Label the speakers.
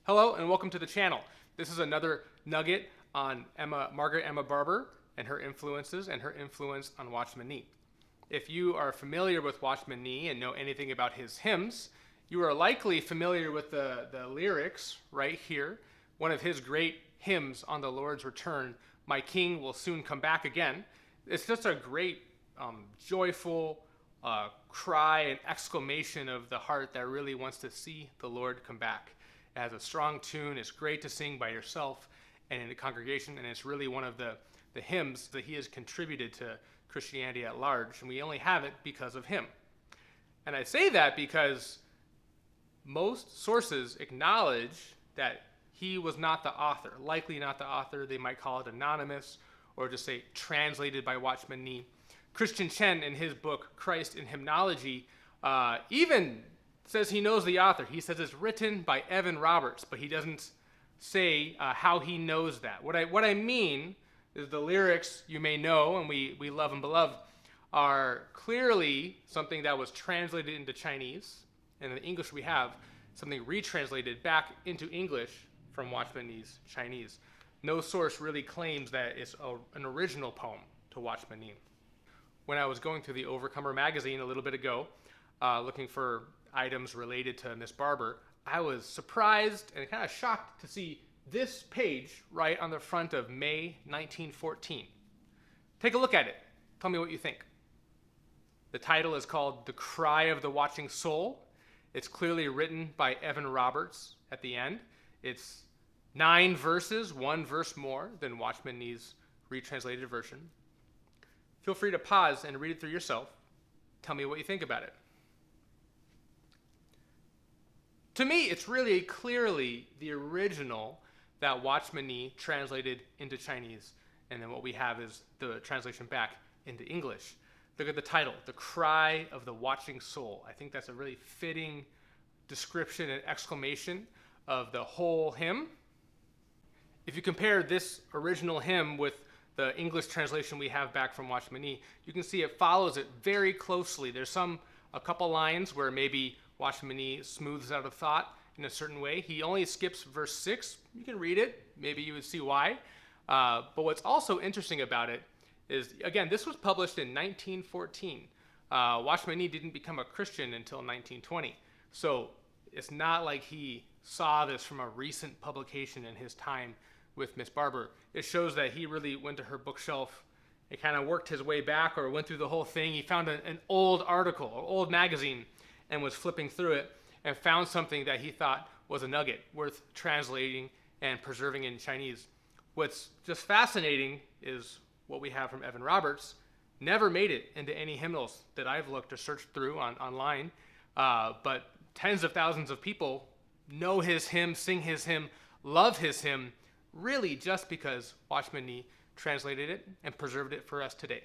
Speaker 1: Hello and welcome to the channel. This is another nugget on Margaret Emma Barber and her influences and her influence on Watchman Nee. If you are familiar with Watchman Nee and know anything about his hymns, you are likely familiar with the lyrics right here. One of his great hymns on the Lord's return, "My King will soon come back again." It's just a great, joyful cry and exclamation of the heart that really wants to see the Lord come back. It has a strong tune. It's great to sing by yourself and in the congregation, and it's really one of the hymns that he has contributed to Christianity at large, and we only have it because of him. And I say that because most sources acknowledge that he was not the author, likely not the author. They might call it anonymous or just say translated by Watchman Nee. Christian Chen, in his book Christ in Hymnology, even says he knows the author. He says it's written by Evan Roberts, but he doesn't say how he knows that. What I mean is the lyrics, you may know, and we love and beloved, are clearly something that was translated into Chinese, and in English we have something retranslated back into English from Watchman Nee's Chinese. No source really claims that it's an original poem to Watchman Nee. When I was going through the Overcomer magazine a little bit ago, looking for items related to Miss Barber, I was surprised and kind of shocked to see this page right on the front of May 1914. Take a look at it. Tell me what you think. The title is called "The Cry of the Watching Soul." It's clearly written by Evan Roberts at the end. It's 9 verses, 1 verse more than Watchman Nee's retranslated version. Feel free to pause and read it through yourself. Tell me what you think about it. To me, it's really clearly the original that Watchman Nee translated into Chinese, and then what we have is the translation back into English. Look at the title, "The Cry of the Watching Soul." I think that's a really fitting description and exclamation of the whole hymn. If you compare this original hymn with the English translation we have back from Watchman Nee, you can see it follows it very closely. There's a couple lines where maybe Watchman Nee smooths out a thought in a certain way. He only skips verse 6. You can read it. Maybe you would see why. But what's also interesting about it is, again, this was published in 1914. Watchman Nee didn't become a Christian until 1920. So it's not like he saw this from a recent publication in his time with Miss Barber. It shows that he really went to her bookshelf and kind of worked his way back or went through the whole thing. He found an old article, an old magazine, and was flipping through it and found something that he thought was a nugget worth translating and preserving in Chinese. What's just fascinating is what we have from Evan Roberts never made it into any hymnals that I've looked or searched through online, but tens of thousands of people know his hymn, sing his hymn, love his hymn, really just because Watchman Nee translated it and preserved it for us today.